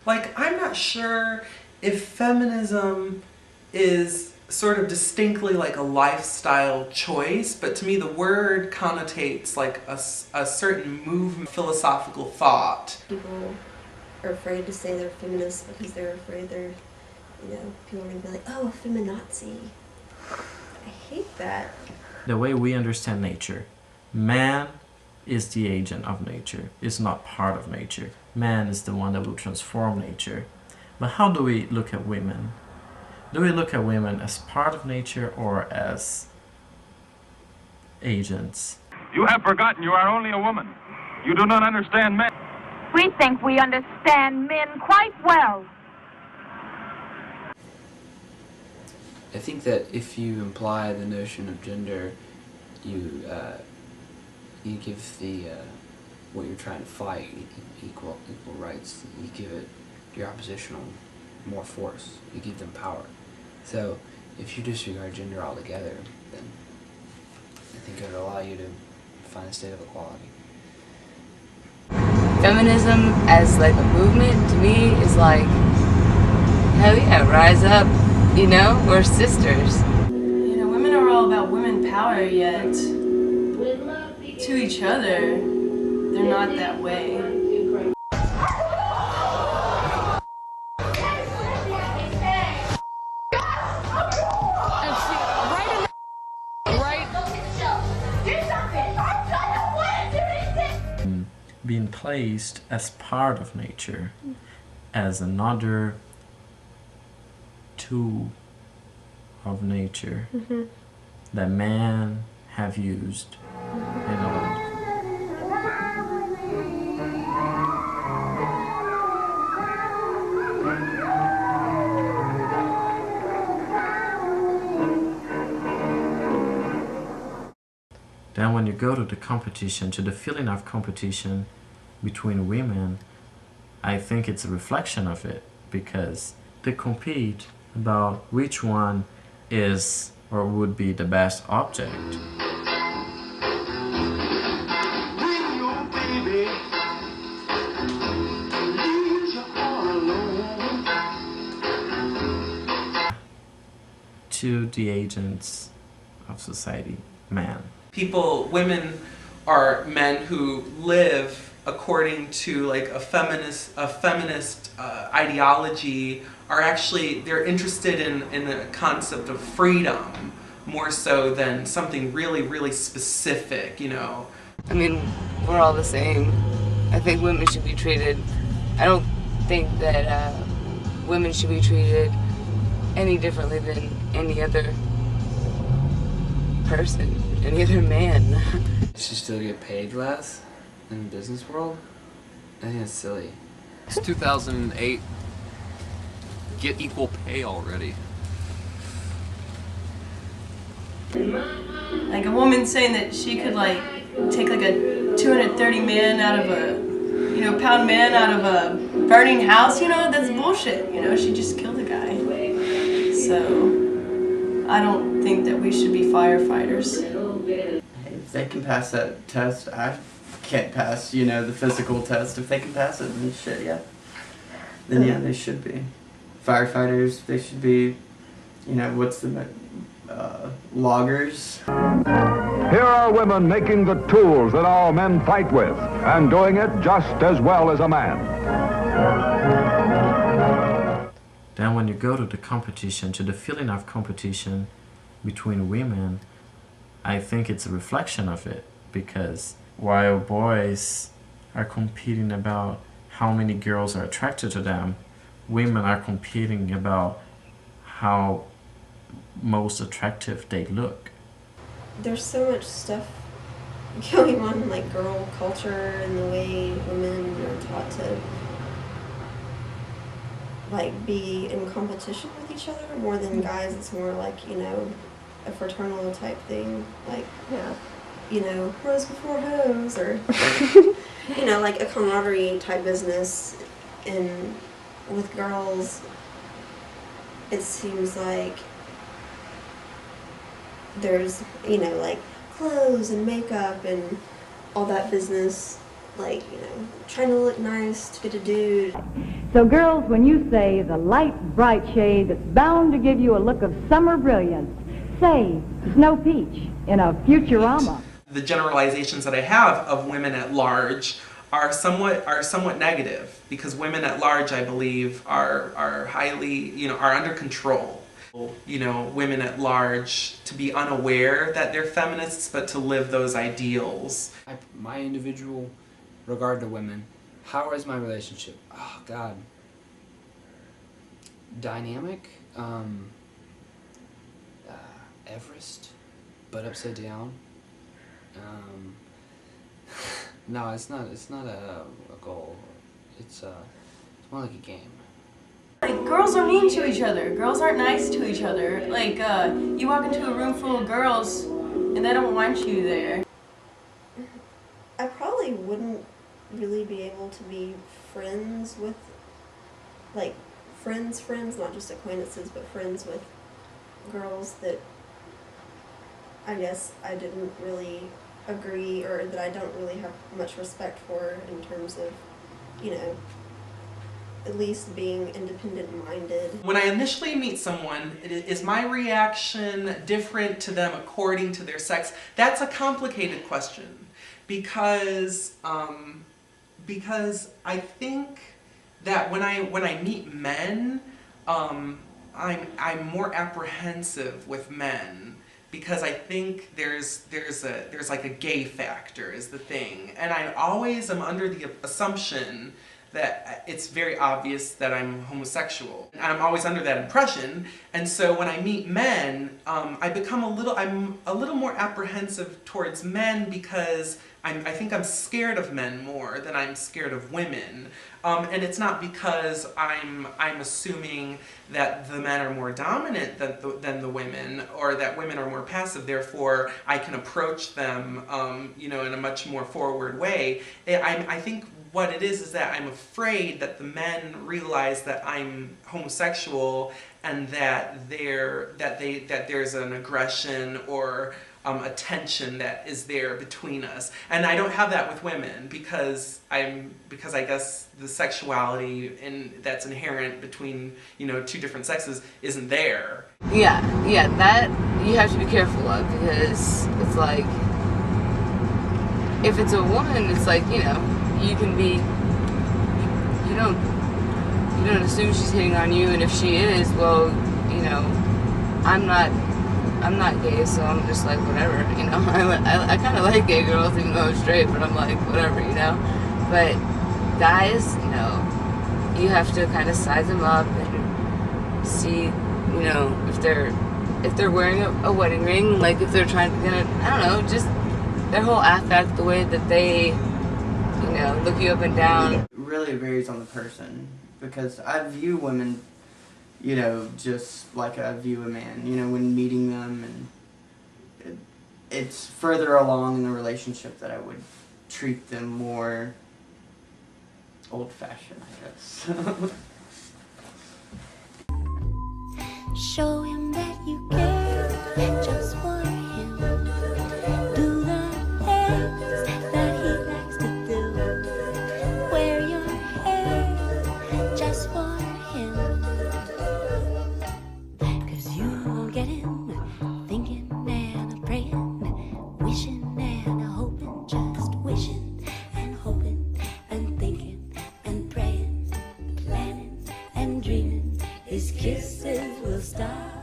Like, I'm not sure if feminism is sort of distinctly like a lifestyle choice, but to me the word connotates like a certain movement, philosophical thought. People are afraid to say they're feminists because they're afraid they're, people are going to be like, oh, a feminazi. I hate that. The way we understand nature, man is the agent of nature, is not part of nature. Man is the one that will transform nature. But how do we look at women? Do we look at women as part of nature or as agents? You have forgotten you are only a woman. You do not understand men. We think we understand men quite well. I think that if you imply the notion of gender, you give the what you're trying to fight, equal rights. You give it your oppositional more force. You give them power. So if you disregard gender altogether, then I think it would allow you to find a state of equality. Feminism as like a movement to me is like, hell yeah, rise up, we're sisters. Women are all about women power, yet to each other, they're not that way. Being placed as part of nature, as another tool of nature that man have used in order. Then when you go to the competition, to the feeling of competition between women, I think it's a reflection of it, because they compete about which one is or would be the best object. To the agents of society, man. Women are men who live according to like a feminist ideology, are actually, they're interested in a concept of freedom more so than something really, really specific, I mean, we're all the same. I think women should be treated, I don't think that women should be treated any differently than any other person, any other man. Should still get paid less in the business world? I think that's silly. It's 2008. Get equal pay already. Like a woman saying that she could take like a 230 man out of a, pound man out of a burning house, that's bullshit, she just killed a guy. So I don't think that we should be firefighters. If they can pass that test, I can't pass, the physical test. If they can pass it, then shit, yeah. Then yeah, they should be. Firefighters, they should be, what's the, loggers. Here are women making the tools that our men fight with, and doing it just as well as a man. Then when you go to the competition, to the feeling of competition between women, I think it's a reflection of it, because while boys are competing about how many girls are attracted to them, women are competing about how most attractive they look. There's so much stuff going on in like girl culture and the way women are taught to be in competition with each other more than guys. It's more like, a fraternal type thing, bros before hoes, or like a camaraderie type business. And with girls, it seems like there's, like clothes and makeup and all that business, like, you know, trying to look nice to get a dude. So girls, when you say the light, bright shade that's bound to give you a look of summer brilliance, say Snow Peach in a Futurama. The generalizations that I have of women at large are somewhat negative, because women at large, I believe, are highly, you know, are under control. You know, women at large to be unaware that they're feminists, but to live those ideals. My individual regard to women, how is my relationship? Oh God. Dynamic, Everest, but upside down. No, it's not a goal. It's more like a game. Like, girls are mean to each other. Girls aren't nice to each other. Like, you walk into a room full of girls and they don't want you there. I probably wouldn't really be able to be friends with, like, friends, not just acquaintances, but friends with girls that I guess I didn't really agree, or that I don't really have much respect for in terms of, you know, at least being independent-minded. When I initially meet someone, is my reaction different to them according to their sex? That's a complicated question, because I think that when I meet men, I'm more apprehensive with men, because I think there's like a gay factor is the thing, and I always am under the assumption that it's very obvious that I'm homosexual. I'm always under that impression, and so when I meet men, I'm a little more apprehensive towards men, because I think I'm scared of men more than I'm scared of women. And it's not because I'm assuming that the men are more dominant than the women, or that women are more passive, therefore I can approach them you know, in a much more forward way. I think what it is that I'm afraid that the men realize that I'm homosexual, and that there's an aggression or a tension that is there between us. And I don't have that with women, because I guess the sexuality that's inherent between, you know, two different sexes isn't there. Yeah, that you have to be careful of, because it's like, if it's a woman, it's like, you know, you can be, you don't assume she's hitting on you, and if she is, well, you know, I'm not gay, so I'm just like, whatever, you know. I kind of like gay girls, even though I'm straight, but I'm like, whatever, you know. But guys, you know, you have to kind of size them up and see, you know, if they're wearing a wedding ring, like if they're trying to, I don't know, just their whole affect, the way that they, you know, look you up and down. It really varies on the person, because I view women, you know, just like I view a man, you know, when meeting them, and it's further along in the relationship that I would treat them more old-fashioned, I guess. Show him that you care just for him. Do the things that he likes to do. Wear your hair just for him. 'Cause you won't get him thinking and a praying, wishing and a hoping, just wishing and hoping and thinking and praying, planning and dreaming. His kisses will start